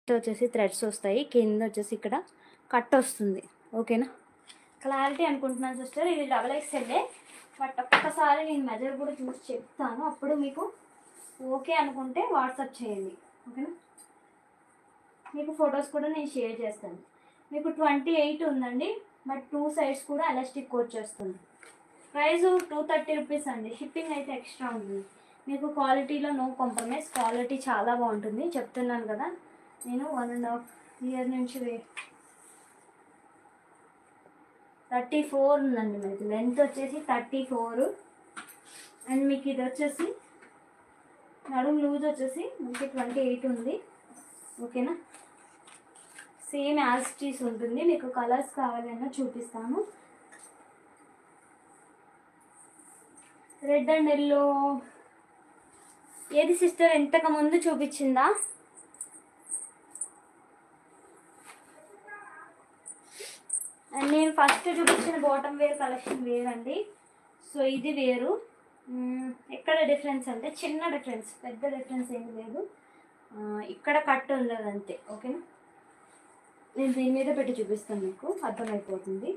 Just వచ్చేసి threads వస్తాయి, కింద వచ్చేసి ఇక్కడ కట్ వస్తుంది. ఓకేనా, క్లారిటీ అనుకుంటున్నాను సిస్టర్. ఇది XXL, బట్ ఒక్కసారి నేను మెజర్ కూడా చూసి చెప్తాను, అప్పుడు మీకు ఓకే అనుకుంటే వాట్సాప్ చేయండి. ఓకేనా, మీకు ఫొటోస్ కూడా నేను షేర్ చేస్తాను. మీకు 28 ఉందండి, బట్ 2 సైడ్స్ కూడా ఎలాస్టిక్ వచ్చేస్తుంది. ప్రైస్ 230 రూపీస్ అండి. షిప్పింగ్ అయితే ఎక్స్ట్రా ఉంటుంది. మీకు క్వాలిటీలో నో కాంప్రమైజ్, క్వాలిటీ చాలా బాగుంటుంది చెప్తున్నాను కదా. నేను 1.5 ఇయర్ నుంచి 34 ఉందండి. మీకు లెంత్ వచ్చేసి 34, అండ్ మీకు ఇది వచ్చేసి నడుము లూజ్ వచ్చేసి మీకు 28 ఉంది. ఓకేనా, సేమ్ యాజ్ టీస్ ఉంటుంది. మీకు కలర్స్ కావాలన్నా చూపిస్తాను. రెడ్ అండ్ ఎల్లో ఏది సిస్టర్ ఇంతకు ముందు చూపించిందా? అండ్ నేను ఫస్ట్ చూపించిన బాటమ్ వేర్ కలెక్షన్ వేరండి. సో ఇది వేరు. ఎక్కడ డిఫరెన్స్ అంటే చిన్న డిఫరెన్స్, పెద్ద డిఫరెన్స్ ఏమి లేదు. ఇక్కడ కట్ ఉండదు అంతే. ఓకేనా, నేను దీని మీద పెట్టి చూపిస్తాను, మీకు అర్థమైపోతుంది.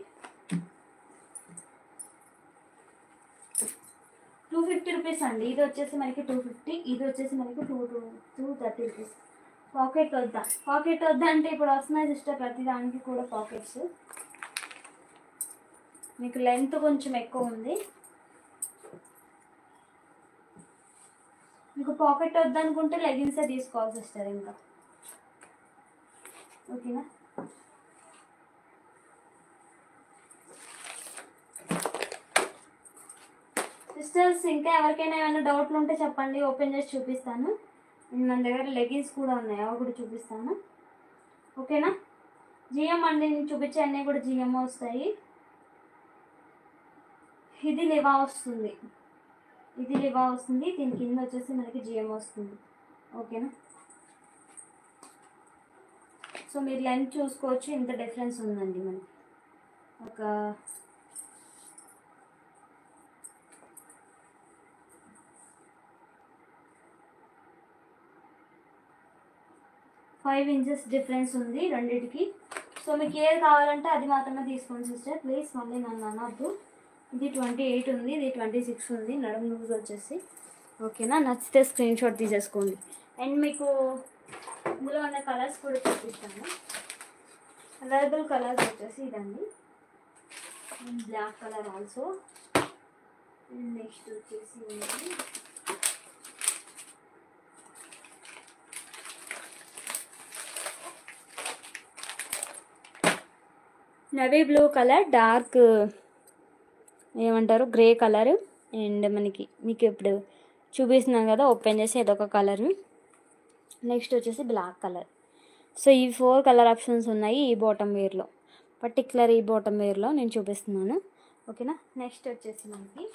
250 రూపీస్ అండి. ఇది వచ్చేసి మనకి 250, ఇది వచ్చేసి మనకి 230 రూపీస్. పాకెట్ వద్దా అంటే ఇప్పుడు వస్తున్నాయి సిస్టర్ ప్రతి దానికి కూడా పాకెట్స్. మీకు లెంత్ కొంచెం ఎక్కువ ఉంది. మీకు పాకెట్ వద్దనుకుంటే లెగిన్సే తీసుకోవాలి సిస్టర్ ఇంకా. ఓకేనా, సిస్టర్స్ ఇంకా ఎవరికైనా ఏమైనా డౌట్లు ఉంటే చెప్పండి, ఓపెన్ చేసి చూపిస్తాను. మన దగ్గర లెగిన్స్ కూడా ఉన్నాయి, అవి కూడా చూపిస్తాను. ఓకేనా, జిఎం అండి, నేను చూపించే అన్నీ కూడా జిఎం వస్తాయి. ఇది లివా వస్తుంది, దీని కింద వచ్చేసి మనకి జిఎం వస్తుంది. ఓకేనా, సో మీరు లెంత్ చూసుకోవచ్చు, ఇంత డిఫరెన్స్ ఉందండి మనకి. ఒక 5 ఇంచెస్ డిఫరెన్స్ ఉంది రెండింటికి. సో మీకు ఏది కావాలంటే అది మాత్రమే తీసుకోండి సిస్టర్, ప్లీజ్. మళ్ళీ నన్ను అనొద్దు. ఇది 28 ఉంది, ఇది 26 ఉంది నడుము లూజ్ వచ్చేసి. ఓకేనా, నచ్చితే స్క్రీన్ షాట్ తీసేసుకోండి. అండ్ మీకు ఇందులో ఉన్న కలర్స్ కూడా చూపిస్తాను. అవైలబుల్ కలర్స్ వచ్చేసి ఇదండి, బ్లాక్ కలర్ ఆల్సో. నెక్స్ట్ వచ్చేసి నవీ బ్లూ కలర్, డార్క్ ఏమంటారు గ్రే కలర్. అండ్ మీకు ఇప్పుడు చూపిస్తున్నాను కదా, ఓపెన్ చేసి ఏదొక కలర్. నెక్స్ట్ వచ్చేసి బ్లాక్ కలర్. సో ఈ 4 కలర్ ఆప్షన్స్ ఉన్నాయి ఈ బాటమ్ వేర్లో, పర్టికులర్ ఈ బాటమ్ వేర్లో నేను చూపిస్తున్నాను. ఓకేనా, నెక్స్ట్ వచ్చేసి మనకి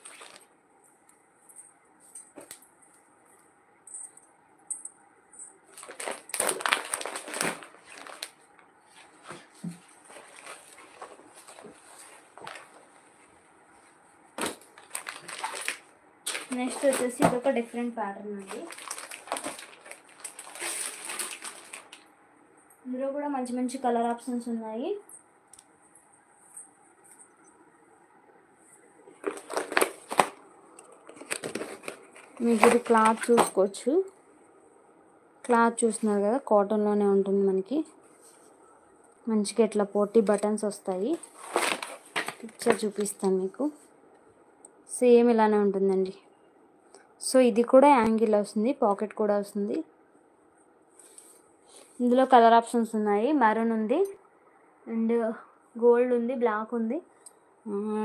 ఇదొక డిఫరెంట్ ప్యాటర్న్ అండి. ఇందులో కూడా మంచి మంచి కలర్ ఆప్షన్స్ ఉన్నాయి. మీకు ఇది క్లాత్ చూసుకోవచ్చు, క్లాత్ చూస్తున్నారు కదా, కాటన్లోనే ఉంటుంది మనకి. మంచిగా ఇట్లా పోటీ బటన్స్ వస్తాయి. పిక్చర్ చూపిస్తాను మీకు, సేమ్ ఇలానే ఉంటుందండి. సో ఇది కూడా యాంగిల్ వస్తుంది, పాకెట్ కూడా వస్తుంది. ఇందులో కలర్ ఆప్షన్స్ ఉన్నాయి, మెరూన్ ఉంది, అండ్ గోల్డ్ ఉంది, బ్లాక్ ఉంది,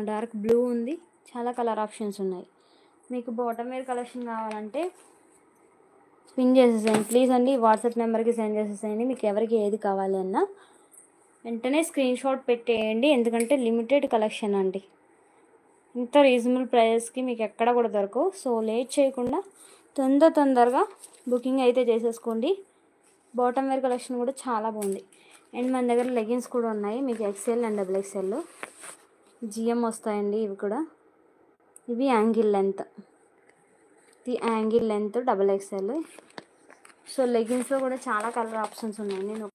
డార్క్ బ్లూ ఉంది, చాలా కలర్ ఆప్షన్స్ ఉన్నాయి. మీకు బాటమ్ వేర్ కలెక్షన్ కావాలంటే పిన్ చేసేసేయండి ప్లీజ్ అండి, వాట్సాప్ నెంబర్కి సెండ్ చేసేసేయండి. మీకు ఎవరికి ఏది కావాలి అన్నా వెంటనే స్క్రీన్ షాట్ పెట్టేయండి, ఎందుకంటే లిమిటెడ్ కలెక్షన్ అండి. ఇంత రీజనబుల్ ప్రైస్కి మీకు ఎక్కడ కూడా దొరకవు. సో లేట్ చేయకుండా తొందరగా బుకింగ్ అయితే చేసేసుకోండి. బాటమ్ వేర్ కలెక్షన్ కూడా చాలా బాగుంది. అండ్ మన దగ్గర లెగిన్స్ కూడా ఉన్నాయి, మీకు XL అండ్ XXL జిఎం వస్తాయండి. ఇవి కూడా, ఇవి యాంగిల్ లెంత్, ఇది యాంగిల్ లెంత్ XXL. సో లెగిన్స్లో కూడా చాలా కలర్ ఆప్షన్స్ ఉన్నాయి. నేను